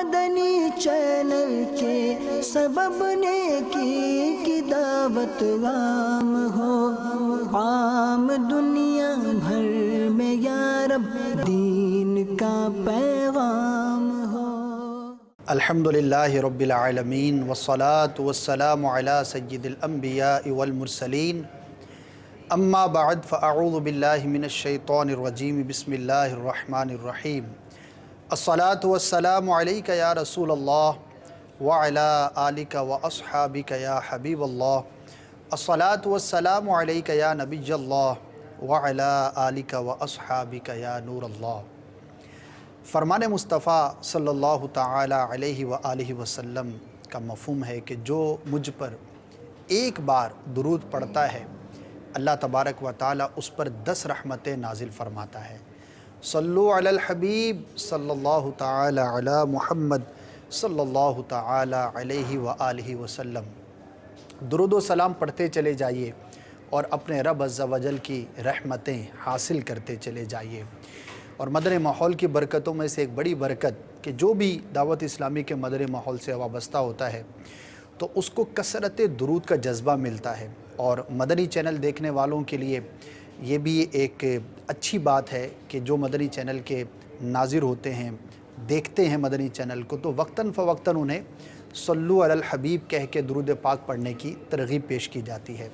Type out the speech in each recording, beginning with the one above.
مدنی channel کے سبب نیکی کی دعوت عام ہو، عام دنیا بھر میں یا رب دین کا پیغام ہو۔ الحمدللہ رب العالمین والصلاة والسلام علی سید الانبیاء والمرسلین، اما بعد فاعوذ باللہ من الشیطان الرجیم، بسم اللہ الرحمن الرحیم۔ الصلاة والسلام علیک یا رسول اللہ وعلی آلک واصحابک یا حبیب اللہ۔ الصلاة والسلام علیک یا نبی اللہ وعلی آلک واصحابک یا نور اللہ۔ فرمان مصطفیٰ صلی اللہ تعالی علیہ وآلہ وسلم کا مفہوم ہے کہ جو مجھ پر ایک بار درود پڑھتا ہے، اللہ تبارک و تعالی اس پر 10 رحمتیں نازل فرماتا ہے۔ صلو علی الحبیب صلی اللہ تعالی علی محمد صلی اللہ تعالی علیہ وآلہ وسلم۔ درود و سلام پڑھتے چلے جائیے اور اپنے رب عز و جل کی رحمتیں حاصل کرتے چلے جائیے۔ اور مدنی ماحول کی برکتوں میں سے ایک بڑی برکت کہ جو بھی دعوت اسلامی کے مدنی ماحول سے وابستہ ہوتا ہے تو اس کو کثرت درود کا جذبہ ملتا ہے، اور مدنی چینل دیکھنے والوں کے لیے یہ بھی ایک اچھی بات ہے کہ جو مدنی چینل کے ناظر ہوتے ہیں، دیکھتے ہیں مدنی چینل کو، تو وقتاً فوقتاً انہیں صلو علی الحبیب کہہ کے درود پاک پڑھنے کی ترغیب پیش کی جاتی ہے،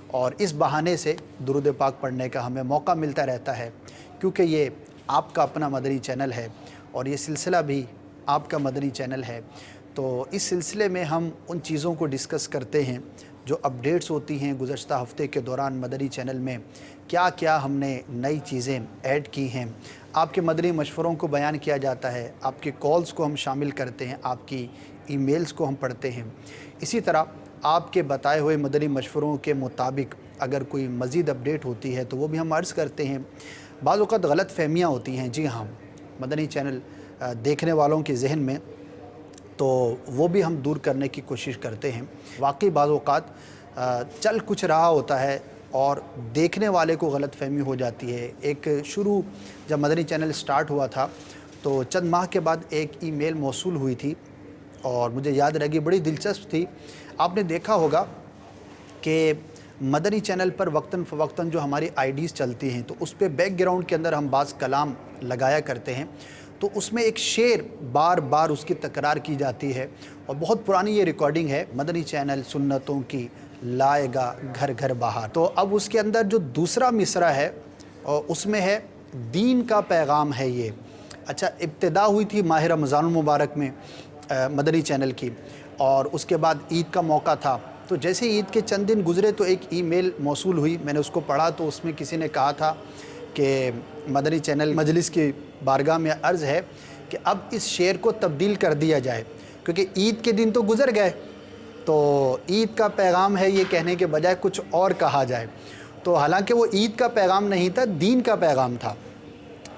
اور اس بہانے سے درود پاک پڑھنے کا ہمیں موقع ملتا رہتا ہے، کیونکہ یہ آپ کا اپنا مدنی چینل ہے اور یہ سلسلہ بھی آپ کا مدنی چینل ہے۔ تو اس سلسلے میں ہم ان چیزوں کو ڈسکس کرتے ہیں جو اپڈیٹس ہوتی ہیں گزشتہ ہفتے کے دوران مدنی چینل میں کیا کیا ہم نے نئی چیزیں ایڈ کی ہیں۔ آپ کے مدنی مشوروں کو بیان کیا جاتا ہے، آپ کے کالز کو ہم شامل کرتے ہیں، آپ کی ای میلز کو ہم پڑھتے ہیں۔ اسی طرح آپ کے بتائے ہوئے مدنی مشوروں کے مطابق اگر کوئی مزید اپڈیٹ ہوتی ہے تو وہ بھی ہم عرض کرتے ہیں۔ بعض اوقات غلط فہمیاں ہوتی ہیں، جی ہاں، مدنی چینل دیکھنے والوں کے ذہن میں، تو وہ بھی ہم دور کرنے کی کوشش کرتے ہیں۔ واقعی بعض اوقات چل کچھ رہا ہوتا ہے اور دیکھنے والے کو غلط فہمی ہو جاتی ہے۔ ایک شروع جب مدنی چینل سٹارٹ ہوا تھا تو چند ماہ کے بعد ایک ای میل موصول ہوئی تھی اور مجھے یاد رہ گئی، بڑی دلچسپ تھی۔ آپ نے دیکھا ہوگا کہ مدنی چینل پر وقتاً فوقتاً جو ہماری آئی ڈیز چلتی ہیں تو اس پہ بیک گراؤنڈ کے اندر ہم بعض کلام لگایا کرتے ہیں، تو اس میں ایک شعر بار بار اس کی تکرار کی جاتی ہے، اور بہت پرانی یہ ریکارڈنگ ہے، مدنی چینل سنتوں کی لائے گا گھر گھر بہار۔ تو اب اس کے اندر جو دوسرا مصرع ہے اور اس میں ہے دین کا پیغام ہے یہ۔ اچھا، ابتدا ہوئی تھی ماہ رمضان المبارک میں مدنی چینل کی، اور اس کے بعد عید کا موقع تھا، تو جیسے عید کے چند دن گزرے تو ایک ای میل موصول ہوئی، میں نے اس کو پڑھا تو اس میں کسی نے کہا تھا کہ مدنی چینل مجلس کی بارگاہ میں عرض ہے کہ اب اس شعر کو تبدیل کر دیا جائے، کیونکہ عید کے دن تو گزر گئے، تو عید کا پیغام ہے یہ کہنے کے بجائے کچھ اور کہا جائے۔ تو حالانکہ وہ عید کا پیغام نہیں تھا، دین کا پیغام تھا۔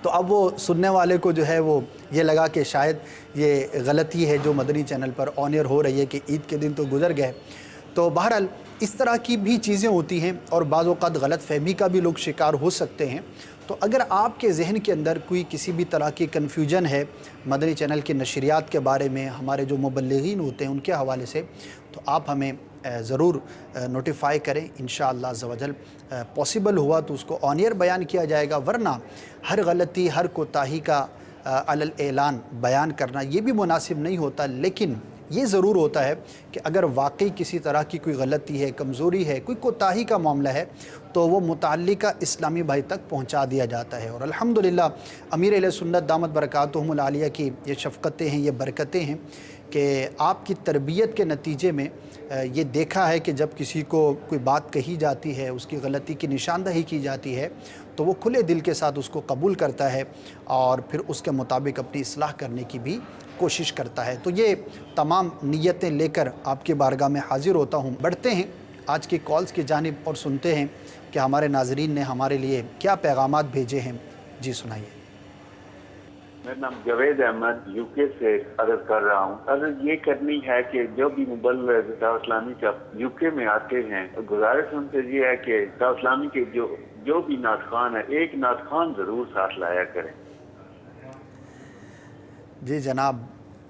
تو اب وہ سننے والے کو جو ہے وہ یہ لگا کہ شاید یہ غلطی ہے جو مدنی چینل پر آن ایئر ہو رہی ہے کہ عید کے دن تو گزر گئے۔ تو بہرحال اس طرح کی بھی چیزیں ہوتی ہیں اور بعض اوقات غلط فہمی کا بھی لوگ شکار ہو سکتے ہیں۔ تو اگر آپ کے ذہن کے اندر کوئی کسی بھی طرح کی کنفیوژن ہے مدنی چینل کے نشریات کے بارے میں، ہمارے جو مبلغین ہوتے ہیں ان کے حوالے سے، تو آپ ہمیں ضرور نوٹیفائی کریں، انشاءاللہ عز و جل پاسبل ہوا تو اس کو آن ایئر بیان کیا جائے گا، ورنہ ہر غلطی ہر کوتاہی کا علی الاعلان بیان کرنا یہ بھی مناسب نہیں ہوتا۔ لیکن یہ ضرور ہوتا ہے کہ اگر واقعی کسی طرح کی کوئی غلطی ہے، کمزوری ہے، کوئی کوتاہی کا معاملہ ہے تو وہ متعلقہ اسلامی بھائی تک پہنچا دیا جاتا ہے۔ اور الحمدللہ امیر اہل سنت دامت برکاتہم العالیہ کی یہ شفقتیں ہیں، یہ برکتیں ہیں کہ آپ کی تربیت کے نتیجے میں یہ دیکھا ہے کہ جب کسی کو کوئی بات کہی جاتی ہے، اس کی غلطی کی نشاندہی کی جاتی ہے، تو وہ کھلے دل کے ساتھ اس کو قبول کرتا ہے اور پھر اس کے مطابق اپنی اصلاح کرنے کی بھی کوشش کرتا ہے۔ تو یہ تمام نیتیں لے کر آپ کی بارگاہ میں حاضر ہوتا ہوں۔ بڑھتے ہیں آج کی کالز کی جانب اور سنتے ہیں کہ ہمارے ناظرین نے ہمارے لیے کیا پیغامات بھیجے ہیں۔ جی سنائیے۔ میرا نام جاوید احمد یو کے سے عرض کر رہا ہوں۔ عرض یہ کرنی ہے کہ جو بھی مبلغ دعوت اسلامی کا یو کے میں آتے ہیں، گزارش ان سے یہ ہے کہ دعوت اسلامی کے جو بھی نعت خوان ہے، ایک نعت خوان ضرور ساتھ لایا کریں۔ جی جناب،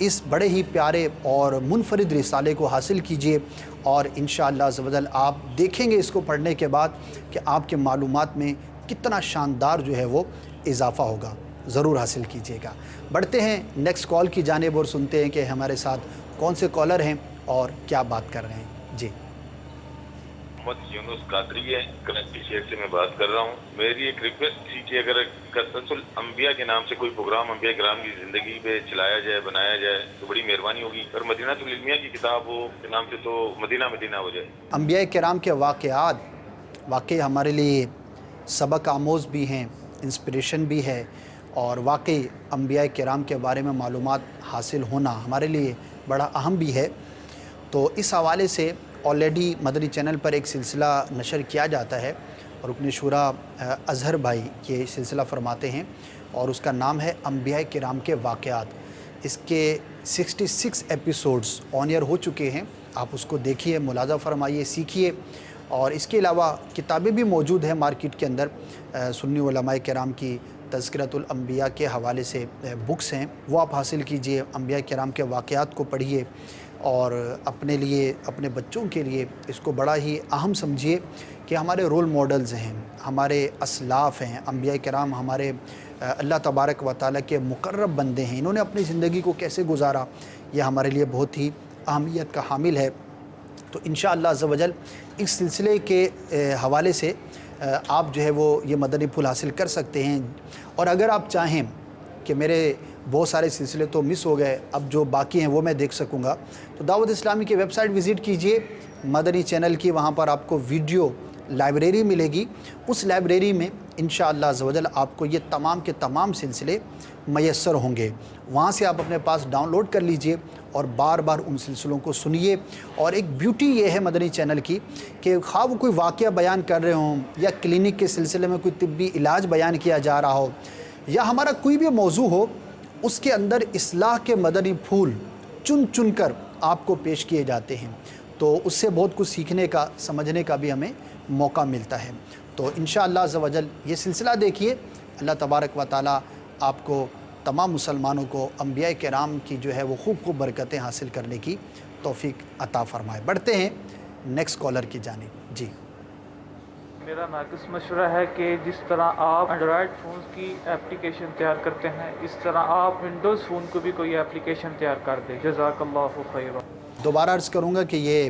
اس بڑے ہی پیارے اور منفرد رسالے کو حاصل کیجئے، اور انشاءاللہ عز و جل آپ دیکھیں گے اس کو پڑھنے کے بعد کہ آپ کے معلومات میں کتنا شاندار جو ہے وہ اضافہ ہوگا۔ ضرور حاصل کیجئے گا۔ بڑھتے ہیں نیکسٹ کال کی جانب اور سنتے ہیں کہ ہمارے ساتھ کون سے کالر ہیں اور کیا بات کر رہے ہیں۔ جی محمد یونس قادری ہے، کراچی شہر سے میں بات کر رہا ہوں۔ میری ایک ریکویسٹ تھی کہ اگر قصص الانبیاء کے نام سے کوئی پروگرام انبیاء کرام کی زندگی پہ چلایا جائے، بنایا جائے تو بڑی مہربانی ہوگی، اور مدینہ العلمیہ کی کتاب ہو کے نام سے تو مدینہ مدینہ ہو جائے۔ انبیاء کرام کے واقعات واقعی ہمارے لیے سبق آموز بھی ہیں، انسپریشن بھی ہے، اور واقعی انبیاء کرام کے بارے میں معلومات حاصل ہونا ہمارے لیے بڑا اہم بھی ہے۔ تو اس حوالے سے آلریڈی مدنی چینل پر ایک سلسلہ نشر کیا جاتا ہے، اور رکن شورا اظہر بھائی یہ سلسلہ فرماتے ہیں، اور اس کا نام ہے انبیاء کرام کے واقعات۔ اس کے 66 ایپیسوڈز آن ایئر ہو چکے ہیں، آپ اس کو دیکھیے، ملاحظہ فرمائیے، سیکھیے، اور اس کے علاوہ کتابیں بھی موجود ہیں مارکیٹ کے اندر، سنی علماء کرام کی تذکرۃ الانبیاء کے حوالے سے بکس ہیں، وہ آپ حاصل کیجئے، انبیاء کرام کے واقعات کو پڑھیے، اور اپنے لیے، اپنے بچوں کے لیے اس کو بڑا ہی اہم سمجھیے کہ ہمارے رول ماڈلز ہیں، ہمارے اسلاف ہیں، انبیاء کرام ہمارے اللہ تبارک و تعالیٰ کے مقرب بندے ہیں، انہوں نے اپنی زندگی کو کیسے گزارا، یہ ہمارے لیے بہت ہی اہمیت کا حامل ہے۔ تو انشاءاللہ عز و جل اس سلسلے کے حوالے سے آپ جو ہے وہ یہ مدنی پھول حاصل کر سکتے ہیں، اور اگر آپ چاہیں کہ میرے بہت سارے سلسلے تو مس ہو گئے، اب جو باقی ہیں وہ میں دیکھ سکوں گا، تو دعوت اسلامی کی ویب سائٹ وزٹ کیجئے مدنی چینل کی، وہاں پر آپ کو ویڈیو لائبریری ملے گی، اس لائبریری میں انشاءاللہ عز و جل آپ کو یہ تمام کے تمام سلسلے میسر ہوں گے، وہاں سے آپ اپنے پاس ڈاؤن لوڈ کر لیجئے اور بار بار ان سلسلوں کو سنیے۔ اور ایک بیوٹی یہ ہے مدنی چینل کی کہ خواہ وہ کوئی واقعہ بیان کر رہے ہوں، یا کلینک کے سلسلے میں کوئی طبی علاج بیان کیا جا رہا ہو، یا ہمارا کوئی بھی موضوع ہو، اس کے اندر اصلاح کے مدنی پھول چن چن کر آپ کو پیش کیے جاتے ہیں، تو اس سے بہت کچھ سیکھنے کا، سمجھنے کا بھی ہمیں موقع ملتا ہے۔ تو انشاءاللہ عز و جل یہ سلسلہ دیکھیے، اللہ تبارک و تعالیٰ آپ کو، تمام مسلمانوں کو انبیاء کرام کی جو ہے وہ خوب خوب برکتیں حاصل کرنے کی توفیق عطا فرمائے۔ بڑھتے ہیں نیکسٹ کالر کی جانب۔ جی میرا ناقص مشورہ ہے کہ جس طرح آپ اینڈرائڈ فونز کی اپلیکیشن تیار کرتے ہیں، اس طرح آپ ونڈوز فون کو بھی کوئی اپلیکیشن تیار کر دیں۔ جزاک اللہ خیرا۔ دوبارہ عرض کروں گا کہ یہ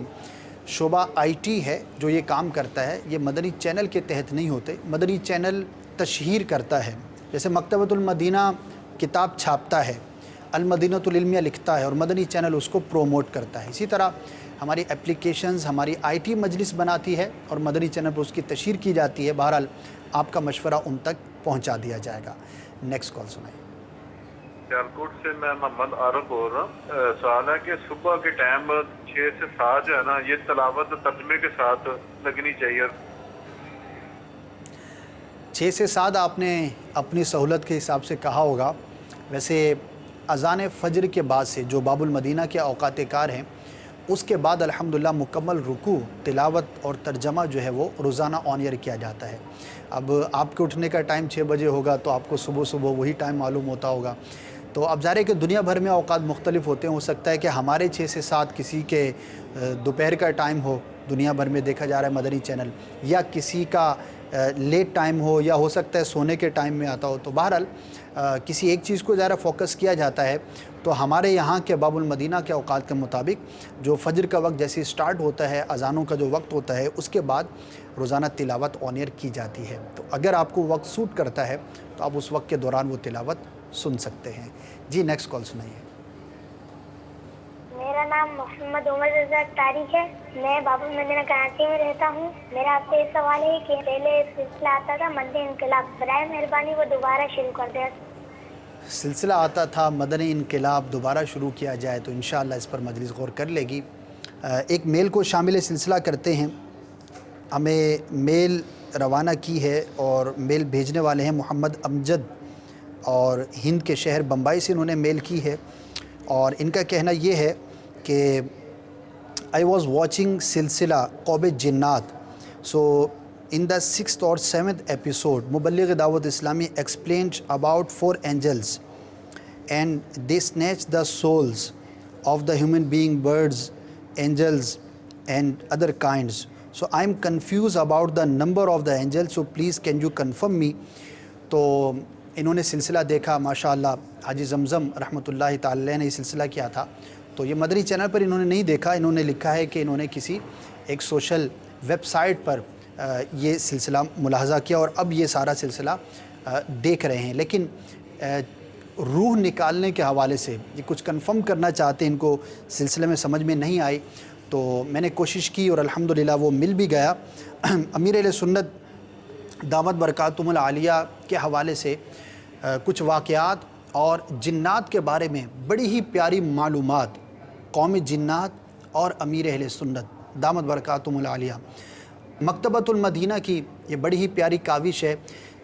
شعبہ آئی ٹی ہے جو یہ کام کرتا ہے، یہ مدنی چینل کے تحت نہیں ہوتے۔ مدنی چینل تشہیر کرتا ہے، جیسے مکتبۃ المدینہ کتاب چھاپتا ہے، المدینۃ العلمیہ لکھتا ہے، اور مدنی چینل اس کو پروموٹ کرتا ہے۔ اسی طرح ہماری اپلیکیشنز، ہماری آئی ٹی مجلس بناتی ہے، اور مدنی چینل پر اس کی تشہیر کی جاتی ہے۔ بہرحال آپ کا مشورہ ان تک پہنچا دیا جائے گا۔ نیکسٹ کال سنائیں۔ سیالکوٹ سے میں محمد عارف بول رہا ہوں۔ سوال ہے کہ صبح کے ٹائم 6 سے 7 جو ہے نا، یہ تلاوت ترجمے کے ساتھ لگنی چاہیے۔ 6 سے 7 آپ نے اپنی سہولت کے حساب سے کہا ہوگا، ویسے اذان فجر کے بعد سے جو باب المدینہ کے اوقات کار ہیں، اس کے بعد الحمدللہ مکمل رکوع، تلاوت اور ترجمہ جو ہے وہ روزانہ آن ایئر کیا جاتا ہے۔ اب آپ کے اٹھنے کا ٹائم 6 بجے ہوگا تو آپ کو صبح صبح وہی ٹائم معلوم ہوتا ہوگا، تو اب ظاہر ہے کہ دنیا بھر میں اوقات مختلف ہوتے ہیں، ہو سکتا ہے کہ ہمارے 6 سے 7 کسی کے دوپہر کا ٹائم ہو، دنیا بھر میں دیکھا جا رہا ہے مدنی چینل، یا کسی کا لیٹ ٹائم ہو، یا ہو سکتا ہے سونے کے ٹائم میں آتا ہو، تو بہرحال کسی ایک چیز کو ذرا فوکس کیا جاتا ہے۔ تو ہمارے یہاں کے باب المدینہ کے اوقات کے مطابق جو فجر کا وقت جیسے سٹارٹ ہوتا ہے، اذانوں کا جو وقت ہوتا ہے، اس کے بعد روزانہ تلاوت آن ایئر کی جاتی ہے۔ تو اگر آپ کو وقت سوٹ کرتا ہے تو آپ اس وقت کے دوران وہ تلاوت سن سکتے ہیں۔ جی نیکسٹ کال سنائیے۔ میرا نام محمد عمر رضا طارق ہے، میں باب المدینہ کراچی میں رہتا ہوں۔ میرا آپ سے یہ سوال ہے کہ پہلے سلسلہ آتا تھا مدنی انقلاب، برائے مہربانی وہ دوبارہ شروع کر دیں۔ سلسلہ آتا تھا مدنی انقلاب دوبارہ شروع کیا جائے تو انشاءاللہ اس پر مجلس غور کر لے گی۔ ایک میل کو شامل سلسلہ کرتے ہیں، ہمیں میل روانہ کی ہے اور میل بھیجنے والے ہیں محمد امجد، اور ہند کے شہر بمبئی سے انہوں نے میل کی ہے، اور ان کا کہنا یہ ہے کہ آئی واز واچنگ سلسلہ قوب جنات، سو in the 6th or 7th episode مبلغ دعوت اسلامی explained about 4 angels and they snatch the souls of the human being, birds, angels and other kinds. So I am confused about the number of the angels, so please can you confirm me. تو انہوں نے سلسلہ دیکھا ماشاءاللہ، حاجی زمزم رحمتہ تعالی علیہ نے یہ سلسلہ کیا تھا، تو یہ مدنی چینل پر انہوں نے نہیں دیکھا، انہوں نے لکھا ہے کہ انہوں نے کسی ایک سوشل ویب سائٹ پر یہ سلسلہ ملاحظہ کیا اور اب یہ سارا سلسلہ دیکھ رہے ہیں. لیکن روح نکالنے کے حوالے سے یہ کچھ کنفرم کرنا چاہتے ہیں، ان کو سلسلے میں سمجھ میں نہیں آئی، تو میں نے کوشش کی اور الحمدللہ وہ مل بھی گیا. امیر اہل سنت دامت برکاتہم العالیہ کے حوالے سے کچھ واقعات اور جنات کے بارے میں بڑی ہی پیاری معلومات قوم جنات اور امیر اہل سنت دامت برکاتہم العالیہ. مکتبۃ المدینہ کی یہ بڑی ہی پیاری کاوش ہے.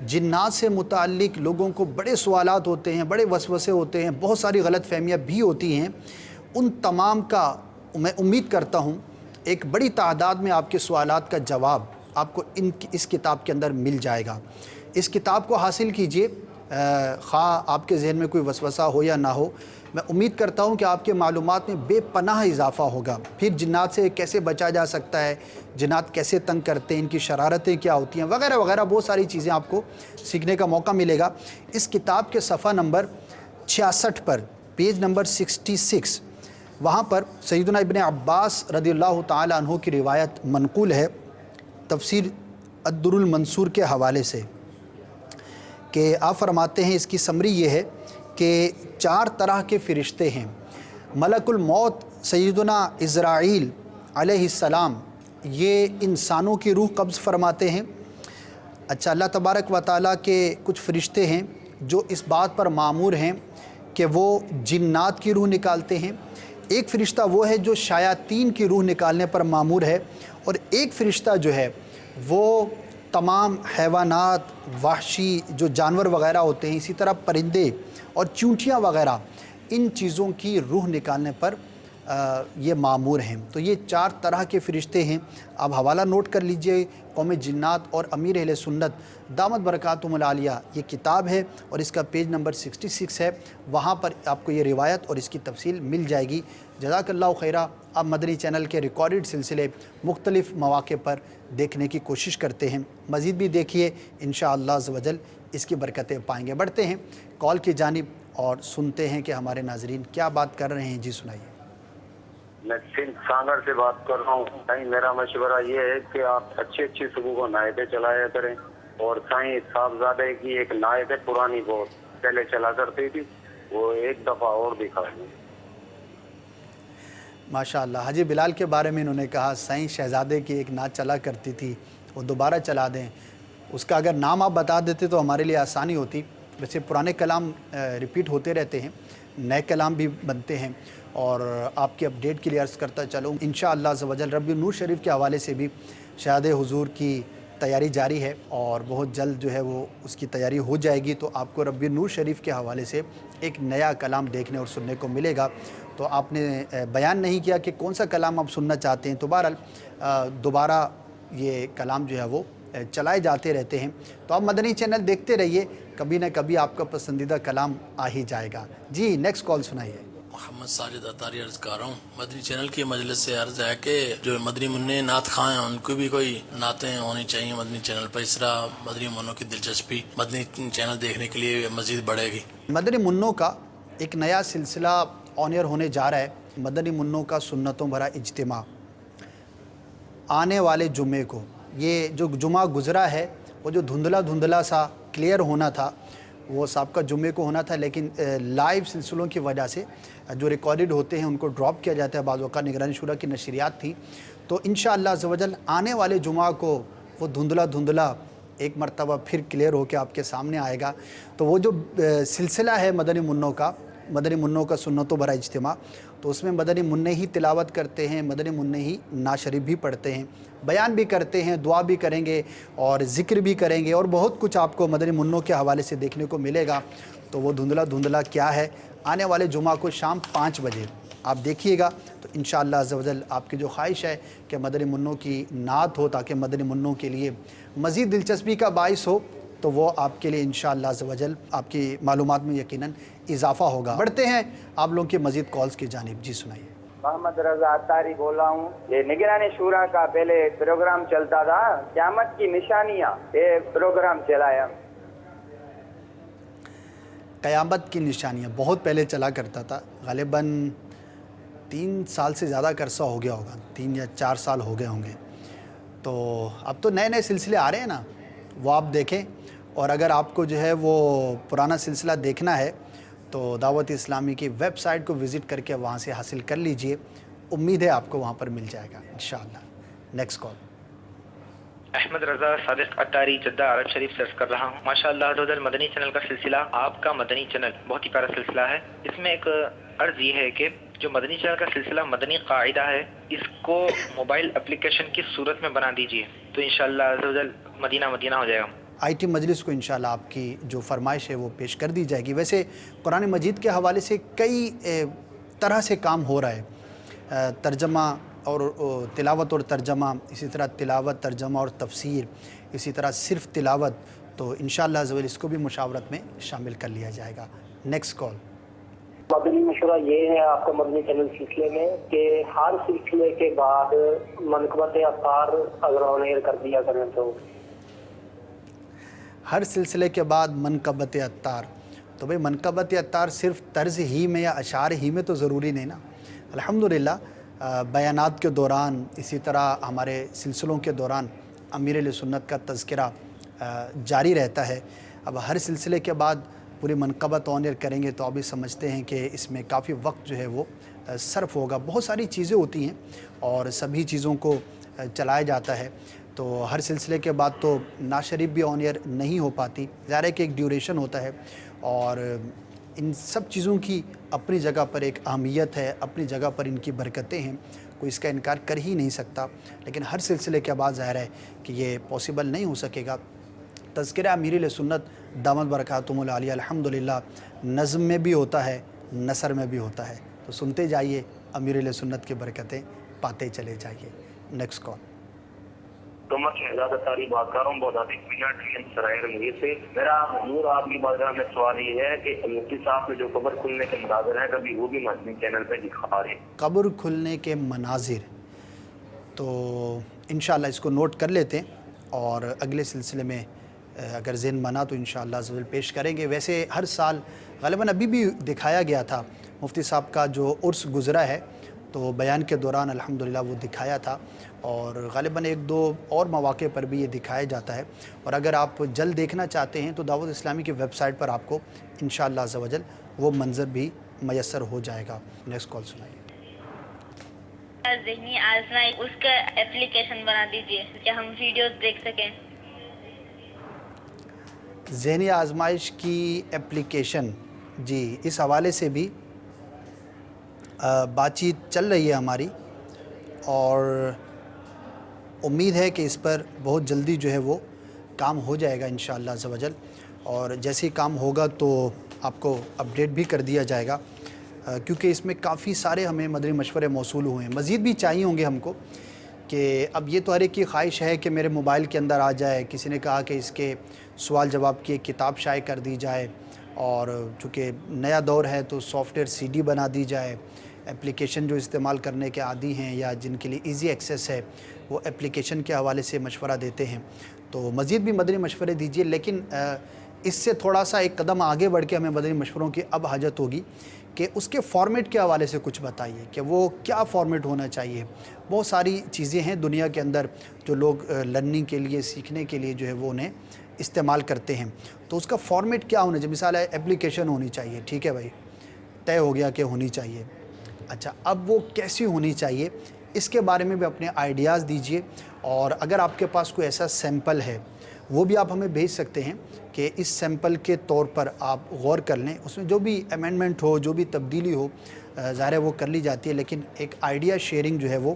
جنات سے متعلق لوگوں کو بڑے سوالات ہوتے ہیں، بڑے وسوسے ہوتے ہیں، بہت ساری غلط فہمیاں بھی ہوتی ہیں. ان تمام کا میں امید کرتا ہوں ایک بڑی تعداد میں آپ کے سوالات کا جواب آپ کو اس کتاب کے اندر مل جائے گا. اس کتاب کو حاصل کیجئے، خواہ آپ کے ذہن میں کوئی وسوسہ ہو یا نہ ہو. میں امید کرتا ہوں کہ آپ کے معلومات میں بے پناہ اضافہ ہوگا. پھر جنات سے کیسے بچا جا سکتا ہے، جنات کیسے تنگ کرتے ہیں، ان کی شرارتیں کیا ہوتی ہیں، وغیرہ وغیرہ بہت ساری چیزیں آپ کو سیکھنے کا موقع ملے گا. اس کتاب کے صفحہ نمبر 66 پر، پیج نمبر 66، وہاں پر سیدنا ابن عباس رضی اللہ تعالی عنہ کی روایت منقول ہے تفسیر الدر المنصور کے حوالے سے کہ آپ فرماتے ہیں، اس کی سمری یہ ہے کہ 4 طرح کے فرشتے ہیں. ملک الموت سیدنا عزرائیل علیہ السلام یہ انسانوں کی روح قبض فرماتے ہیں. اچھا، اللہ تبارک و تعالیٰ کے کچھ فرشتے ہیں جو اس بات پر مامور ہیں کہ وہ جنات کی روح نکالتے ہیں. ایک فرشتہ وہ ہے جو شیاطین کی روح نکالنے پر مامور ہے، اور ایک فرشتہ جو ہے وہ تمام حیوانات، وحشی جو جانور وغیرہ ہوتے ہیں، اسی طرح پرندے اور چونٹیاں وغیرہ، ان چیزوں کی روح نکالنے پر یہ مامور ہیں. تو یہ 4 طرح کے فرشتے ہیں. آپ حوالہ نوٹ کر لیجئے، قوم جنات اور امیر اہل سنت دامت برکاتہم العالیہ یہ کتاب ہے اور اس کا پیج نمبر 66 ہے. وہاں پر آپ کو یہ روایت اور اس کی تفصیل مل جائے گی. جزاک اللہ خیرہ. آپ مدنی چینل کے ریکارڈڈ سلسلے مختلف مواقع پر دیکھنے کی کوشش کرتے ہیں، مزید بھی دیکھیے، انشاءاللہ عز و جل اس کی برکتیں پائیں گے. بڑھتے ہیں کال کی جانب اور سنتے ہیں کہ ہمارے ناظرین کیا بات کر رہے ہیں. جی سنائیے. میں سندھ سانگر سے بات کر رہا ہوں. سائیں میرا مشورہ یہ ہے کہ آپ اچھی صبح کو نائبیں چلایا کریں، اور سائیں صاحبزادے کی ایک نائب ہے پرانی، بہت پہلے چلا کرتی تھی، وہ ایک دفعہ اور دکھا دیں. ماشاءاللہ. حاجی بلال کے بارے میں انہوں نے کہا سائیں شہزادے کی ایک نعت چلا کرتی تھی، وہ دوبارہ چلا دیں. اس کا اگر نام آپ بتا دیتے تو ہمارے لیے آسانی ہوتی. ویسے پرانے کلام ریپیٹ ہوتے رہتے ہیں، نئے کلام بھی بنتے ہیں، اور آپ کے اپڈیٹ کے لیے عرض کرتا چلوں انشاءاللہ عز و جل رب نور شریف کے حوالے سے بھی شہادہ حضور کی تیاری جاری ہے، اور بہت جلد جو ہے وہ اس کی تیاری ہو جائے گی. تو آپ کو رب نور شریف کے حوالے سے ایک نیا کلام دیکھنے اور سننے کو ملے گا. تو آپ نے بیان نہیں کیا کہ کون سا کلام آپ سننا چاہتے ہیں، تو بہرحال دوبارہ یہ کلام جو ہے وہ چلائے جاتے رہتے ہیں. تو آپ مدنی چینل دیکھتے رہیے، کبھی نہ کبھی آپ کا پسندیدہ کلام آ ہی جائے گا. جی نیکسٹ کال سنائیے. محمد ساجد اتاری عرض کر رہا ہوں. مدنی چینل کی مجلس سے عرض ہے کہ جو مدنی منع نعت خواہ ہیں ان کو بھی کوئی نعتیں ہونی چاہیے مدنی چینل پر. اس طرح مدنی منوں کی دلچسپی مدنی چینل دیکھنے کے لیے مزید بڑھے گی. مدنی منوں کا ایک نیا سلسلہ آن ایئر ہونے جا رہا ہے. مدنی منوں کا سنتوں بھرا اجتماع آنے والے جمعے کو. یہ جو جمعہ گزرا ہے وہ جو دھندلا سا کلیئر ہونا تھا وہ سابقہ جمعے کو ہونا تھا، لیکن لائیو سلسلوں کی وجہ سے جو ریکارڈڈ ہوتے ہیں ان کو ڈراپ کیا جاتا ہے. بعض اوقات نگرانی شورا کی نشریات تھیں. تو انشاءاللہ عز و جل آنے والے جمعہ کو وہ دھندلا ایک مرتبہ پھر کلیئر ہو کے آپ کے سامنے آئے گا. تو وہ جو سلسلہ ہے مدنی منوں کا سنتوں بھرا اجتماع، تو اس میں مدنی منع ہی تلاوت کرتے ہیں، مدنی منع ہی نعت شریف بھی پڑھتے ہیں، بیان بھی کرتے ہیں، دعا بھی کریں گے اور ذکر بھی کریں گے، اور بہت کچھ آپ کو مدنی منوں کے حوالے سے دیکھنے کو ملے گا. تو وہ دھندلا کیا ہے، آنے والے جمعہ کو شام 5 بجے آپ دیکھیے گا. تو انشاءاللہ عز و جل آپ کی جو خواہش ہے کہ مدنی منوں کی نعت ہو تاکہ مدنی منوں کے لیے مزید دلچسپی کا باعث ہو، تو وہ آپ کے لیے انشاءاللہ عز و جل آپ کی معلومات میں یقیناً اضافہ ہوگا۔ بڑھتے ہیں آپ لوگوں کے مزید کالز کی جانب۔ جی سنائیے۔ محمد رضا اتاری بول رہا ہوں۔ یہ نگران شورا کا پہلے پروگرام چلتا تھا، قیامت کی نشانیاں، یہ پروگرام چلایا۔ قیامت کی نشانیاں بہت پہلے چلا کرتا تھا، غالباً 3 سال سے زیادہ کا عرصہ ہو گیا ہوگا، 3 یا 4 سال ہو گئے ہوں گے۔ تو اب تو نئے نئے سلسلے آ رہے ہیں نا، وہ آپ دیکھیں، اور اگر آپ کو جو ہے وہ پرانا سلسلہ دیکھنا ہے تو دعوت اسلامی کی ویب سائٹ کو وزٹ کر کے وہاں سے حاصل کر لیجئے، امید ہے آپ کو وہاں پر مل جائے گا انشاءاللہ۔ Next call. Ahmed Raza Sadiq Attari Jeddah عرب شریف سے عرض کر رہا ہوں۔ ماشاءاللہ عزوجل مدنی چینل کا سلسلہ، آپ کا مدنی چینل بہت ہی پیارا سلسلہ ہے۔ اس میں ایک عرض یہ ہے کہ جو مدنی چینل کا سلسلہ مدنی قاعدہ ہے، اس کو موبائل اپلیکیشن کی صورت میں بنا دیجئے تو انشاءاللہ عزوجل مدینہ مدینہ ہو جائے گا۔ آئی ٹی مجلس کو انشاءاللہ آپ کی جو فرمائش ہے وہ پیش کر دی جائے گی۔ ویسے قرآن مجید کے حوالے سے کئی طرح سے کام ہو رہا ہے، ترجمہ اور تلاوت اور ترجمہ، اسی طرح تلاوت، ترجمہ اور تفسیر، اسی طرح صرف تلاوت، تو انشاءاللہ عز و جل اس کو بھی مشاورت میں شامل کر لیا جائے گا۔ Next call. مدنی مشورہ یہ ہے آپ کا مدنی چینل سلسلے میں کہ ہر سلسلے کے بعد منقبت اطہار اگر آن ایئر کر دیا کریں تو ہر سلسلے کے بعد منقبت اطہار، تو بھئی منقبت اطہار صرف طرز ہی میں یا اشعار ہی میں تو ضروری نہیں نا، الحمدللہ بیانات کے دوران، اسی طرح ہمارے سلسلوں کے دوران امیر اہل سنت کا تذکرہ جاری رہتا ہے۔ اب ہر سلسلے کے بعد پوری منقبت آن ایئر کریں گے تو آپ بھی سمجھتے ہیں کہ اس میں کافی وقت جو ہے وہ صرف ہوگا، بہت ساری چیزیں ہوتی ہیں اور سبھی چیزوں کو چلایا جاتا ہے، تو ہر سلسلے کے بعد تو نعت شریف بھی آن ایئر نہیں ہو پاتی، ظاہر ہے کہ ایک ڈیوریشن ہوتا ہے، اور ان سب چیزوں کی اپنی جگہ پر ایک اہمیت ہے، اپنی جگہ پر ان کی برکتیں ہیں، کوئی اس کا انکار کر ہی نہیں سکتا، لیکن ہر سلسلے کے بعد ظاہر ہے کہ یہ پاسبل نہیں ہو سکے گا۔ تذکرہ امیر اہل سنت دامت برکاتہم العالیہ الحمدللہ نظم میں بھی ہوتا ہے، نثر میں بھی ہوتا ہے، تو سنتے جائیے، امیر اہل سنت کی برکتیں پاتے چلے جائیے۔ Next call. محمد شہزاد اتاری بات کر رہا ہوں، بہت منٹ سرائے رنگیر سے۔ میرا نور آپ کی بارگاہ میں سوال یہ ہے کہ مفتی صاحب کے جو قبر کھلنے کے مناظر ہیں کبھی وہ بھی مدنی چینل پہ دکھا رہے ہیں؟ قبر کھلنے کے مناظر تو انشاءاللہ اس کو نوٹ کر لیتے ہیں، اور اگلے سلسلے میں اگر ذہن بنا تو انشاءاللہ عز و جل پیش کریں گے۔ ویسے ہر سال غالباً ابھی بھی دکھایا گیا تھا، مفتی صاحب کا جو عرس گزرا ہے تو بیان کے دوران الحمدللہ وہ دکھایا تھا، اور غالباً 1-2 اور مواقع پر بھی یہ دکھایا جاتا ہے، اور اگر آپ جلد دیکھنا چاہتے ہیں تو دعوت اسلامی کی ویب سائٹ پر آپ کو انشاءاللہ عز و جل وہ منظر بھی میسر ہو جائے گا۔ نیکسٹ کال سنائیے۔ ذہنی آزمائش اس کا اپلیکیشن بنا دیجئے کہ ہم ویڈیوز دیکھ سکیں۔ ذہنی آزمائش کی اپلیکیشن، جی اس حوالے سے بھی بات چیت چل رہی ہے ہماری، اور امید ہے کہ اس پر بہت جلدی جو ہے وہ کام ہو جائے گا انشاءاللہ عز و جل، اور جیسے ہی کام ہوگا تو آپ کو اپڈیٹ بھی کر دیا جائے گا، کیونکہ اس میں کافی سارے ہمیں مدنی مشورے موصول ہوئے ہیں، مزید بھی چاہیے ہوں گے ہم کو، کہ اب یہ تو ہر ایک کی خواہش ہے کہ میرے موبائل کے اندر آ جائے۔ کسی نے کہا کہ اس کے سوال جواب کی ایک کتاب شائع کر دی جائے، اور چونکہ نیا دور ہے تو سافٹ ویئر CD بنا دی جائے۔ اپلیکیشن جو استعمال کرنے کے عادی ہیں یا جن کے لیے ایزی ایکسیس ہے وہ اپلیکیشن کے حوالے سے مشورہ دیتے ہیں، تو مزید بھی مدنی مشورے دیجیے، لیکن اس سے تھوڑا سا ایک قدم آگے بڑھ کے ہمیں مدنی مشوروں کی اب حاجت ہوگی کہ اس کے فارمیٹ کے حوالے سے کچھ بتائیے کہ وہ کیا فارمیٹ ہونا چاہیے۔ بہت ساری چیزیں ہیں دنیا کے اندر جو لوگ لرننگ کے لیے، سیکھنے کے لیے جو ہے وہ انہیں استعمال کرتے ہیں، تو اس کا فارمیٹ کیا ہونا چاہیے۔ مثال ہے اپلیکیشن ہونی چاہیے، ٹھیک ہے بھائی، طے ہو گیا کہ ہونی چاہیے، اچھا اب وہ کیسی ہونی چاہیے اس کے بارے میں بھی اپنے آئیڈیاز دیجئے، اور اگر آپ کے پاس کوئی ایسا سیمپل ہے وہ بھی آپ ہمیں بھیج سکتے ہیں کہ اس سیمپل کے طور پر آپ غور کر لیں، اس میں جو بھی امینڈمنٹ ہو، جو بھی تبدیلی ہو، ظاہر ہے وہ کر لی جاتی ہے، لیکن ایک آئیڈیا شیئرنگ جو ہے وہ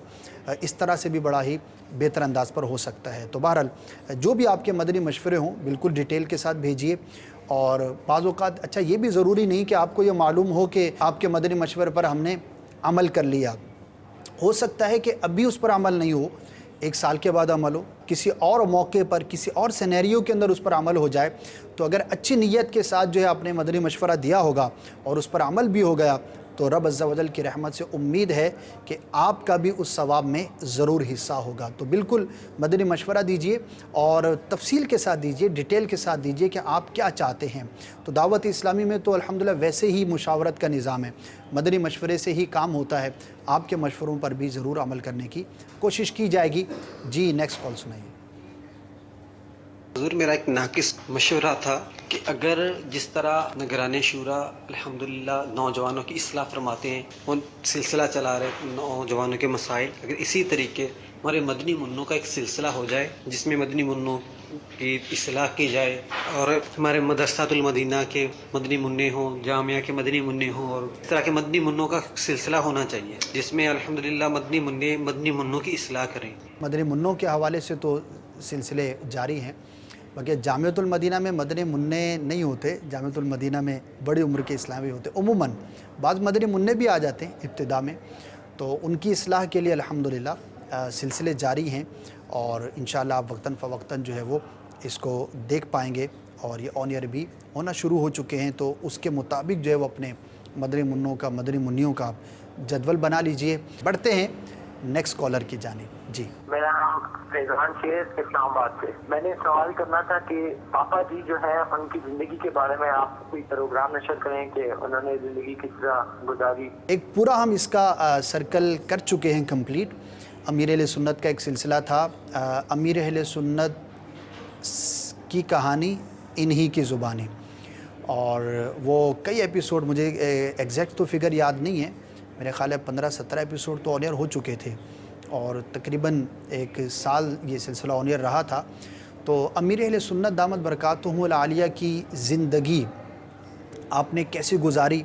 اس طرح سے بھی بڑا ہی بہتر انداز پر ہو سکتا ہے۔ تو بہرحال جو بھی آپ کے مدنی مشورے ہوں بالکل ڈیٹیل کے ساتھ بھیجیے، اور بعض اوقات اچھا یہ بھی ضروری نہیں کہ آپ کو یہ معلوم ہو کہ آپ کے مدنی مشورے پر ہم نے عمل کر لیا، ہو سکتا ہے کہ ابھی اس پر عمل نہیں ہو، 1 سال کے بعد عمل ہو، کسی اور موقع پر کسی اور سینیریو کے اندر اس پر عمل ہو جائے، تو اگر اچھی نیت کے ساتھ جو ہے آپ نے مدنی مشورہ دیا ہوگا اور اس پر عمل بھی ہو گیا تو رب عز و جل کی رحمت سے امید ہے کہ آپ کا بھی اس ثواب میں ضرور حصہ ہوگا۔ تو بالکل مدنی مشورہ دیجئے اور تفصیل کے ساتھ دیجئے، ڈیٹیل کے ساتھ دیجئے کہ آپ کیا چاہتے ہیں۔ تو دعوت اسلامی میں تو الحمدللہ ویسے ہی مشاورت کا نظام ہے، مدنی مشورے سے ہی کام ہوتا ہے، آپ کے مشوروں پر بھی ضرور عمل کرنے کی کوشش کی جائے گی۔ جی نیکسٹ کال سنائیے۔ حضور میرا ایک ناقص مشورہ تھا کہ اگر جس طرح نگران شورا الحمدللہ نوجوانوں کی اصلاح فرماتے ہیں، ان سلسلہ چلا رہے نوجوانوں کے مسائل، اگر اسی طریقے ہمارے مدنی منوں کا ایک سلسلہ ہو جائے جس میں مدنی منوں کی اصلاح کی جائے، اور ہمارے مدرسۃ المدینہ کے مدنی منع ہوں، جامعہ کے مدنی منع ہوں، اور اس طرح کے مدنی منوں کا سلسلہ ہونا چاہیے جس میں الحمدللہ مدنی منوں کی اصلاح کریں۔ مدنی منوں کے حوالے سے تو سلسلے جاری ہیں، باقی جامعۃ المدینہ میں مدنی منع نہیں ہوتے، جامعۃ المدینہ میں بڑی عمر کے اسلامی ہوتے، عموماً بعض مدنی منع بھی آ جاتے ہیں ابتدا میں، تو ان کی اصلاح کے لیے الحمدللہ سلسلے جاری ہیں، اور انشاءاللہ آپ وقتاً فوقتاً جو ہے وہ اس کو دیکھ پائیں گے، اور یہ آن ایئر بھی ہونا شروع ہو چکے ہیں، تو اس کے مطابق جو ہے وہ اپنے مدنی منوں کا مدنی منیوں کا جدول بنا لیجئے۔ بڑھتے ہیں نیکسٹ کالر کی جانب۔ جی میرا نام فیضان شیر اسلام آباد سے۔ میں نے سوال کرنا تھا کہ پاپا جی جو ہے ان کی زندگی کے بارے میں آپ کوئی پروگرام نشر کریں کہ انہوں نے زندگی کس طرح گزاری۔ ایک پورا ہم اس کا سرکل کر چکے ہیں کمپلیٹ۔ امیر اہل سنت کا ایک سلسلہ تھا، امیر اہل سنت کی کہانی انہی کی زبانی، اور وہ کئی ایپیسوڈ، مجھے ایگزیکٹ تو فگر یاد نہیں ہے، میرے خیال ہے 15-17 ایپیسوڈ تو آن ایئر ہو چکے تھے، اور تقریباً 1 سال یہ سلسلہ آن ایئر رہا تھا۔ تو امیر اہل سنت دامت برکاتہم العالیہ کی زندگی آپ نے کیسے گزاری،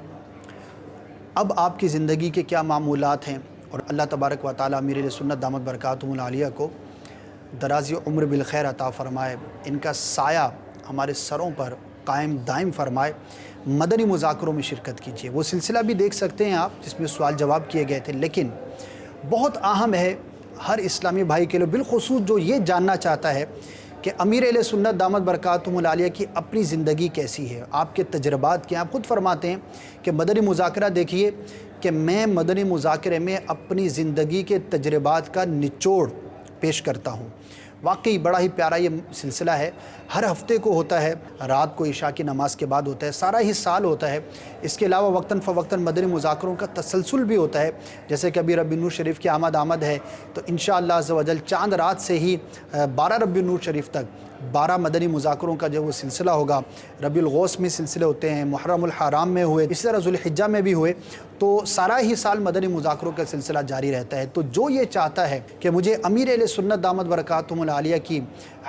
اب آپ کی زندگی کے کیا معمولات ہیں، اور اللہ تبارک و تعالی امیر اہل سنت دامت برکاتہم العالیہ کو دراز عمر بالخیر عطا فرمائے، ان کا سایہ ہمارے سروں پر قائم دائم فرمائے۔ مدنی مذاکروں میں شرکت کیجیے، وہ سلسلہ بھی دیکھ سکتے ہیں آپ جس میں سوال جواب کیے گئے تھے، لیکن بہت اہم ہے ہر اسلامی بھائی کے لیے، بالخصوص جو یہ جاننا چاہتا ہے کہ امیر اہل سنت دامت برکاتہم العالیہ کی اپنی زندگی کیسی ہے، آپ کے تجربات کیا ہیں۔ آپ خود فرماتے ہیں کہ مدنی مذاکرہ دیکھیے کہ میں مدنی مذاکرے میں اپنی زندگی کے تجربات کا نچوڑ پیش کرتا ہوں۔ واقعی بڑا ہی پیارا یہ سلسلہ ہے، ہر ہفتے کو ہوتا ہے، رات کو عشاء کی نماز کے بعد ہوتا ہے، سارا ہی سال ہوتا ہے۔ اس کے علاوہ وقتاً فوقتاً مدنی مذاکروں کا تسلسل بھی ہوتا ہے، جیسے کہ ابھی ربیع النور شریف کی آمد ہے، تو انشاءاللہ عز و جل چاند رات سے ہی 12 ربیع النور شریف تک 12 مدنی مذاکروں کا جو وہ سلسلہ ہوگا۔ ربیع الغوث میں سلسلے ہوتے ہیں، محرم الحرام میں ہوئے، اسی طرح ذوالحجہ میں بھی ہوئے، تو سارا ہی سال مدنی مذاکروں کا سلسلہ جاری رہتا ہے۔ تو جو یہ چاہتا ہے کہ مجھے امیر اہل سنت دامت برکاتہم العالیہ کی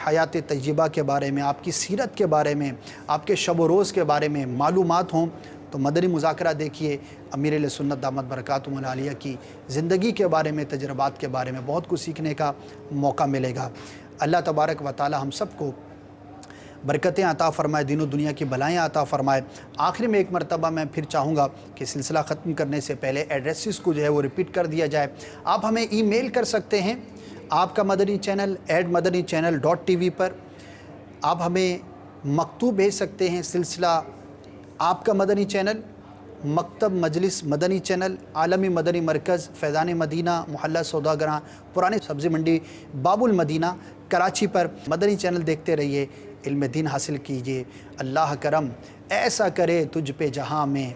حیات طیبہ کے بارے میں، آپ کی سیرت کے بارے میں، آپ کے شب و روز کے بارے میں معلومات ہوں، تو مدنی مذاکرہ دیکھیے، امیر اہل سنت دامت برکاتہم العالیہ کی زندگی کے بارے میں، تجربات کے بارے میں بہت کچھ سیکھنے کا موقع ملے گا۔ اللہ تبارک و تعالی ہم سب کو برکتیں عطا فرمائے، دین و دنیا کی بلائیں عطا فرمائے۔ آخر میں ایک مرتبہ میں پھر چاہوں گا کہ سلسلہ ختم کرنے سے پہلے ایڈریسز کو جو ہے وہ ریپیٹ کر دیا جائے۔ آپ ہمیں ای میل کر سکتے ہیں آپ کا مدنی چینل @madanichannel.tv پر، آپ ہمیں مکتوب بھیج سکتے ہیں سلسلہ آپ کا مدنی چینل، مکتب مجلس مدنی چینل، عالمی مدنی مرکز فیضان مدینہ، محلہ سوداگراں، پرانی سبزی منڈی، باب المدینہ، کراچی پر مدنی چینل دیکھتے رہیے، علم دین حاصل کیجیے۔ اللہ کرم ایسا کرے تجھ پہ جہاں میں،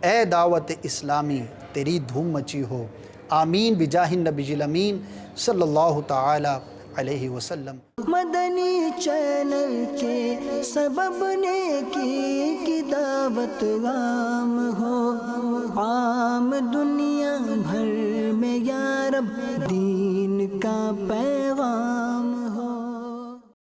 اے دعوت اسلامی تیری دھوم مچی ہو، آمین بجاہ النبی الامین صلی اللہ تعالی علیہ وسلم۔ مدنی چینل کے سبب نیکی کی دعوت عام ہو، عام دنیا بھر میں یا رب دین کا پیغام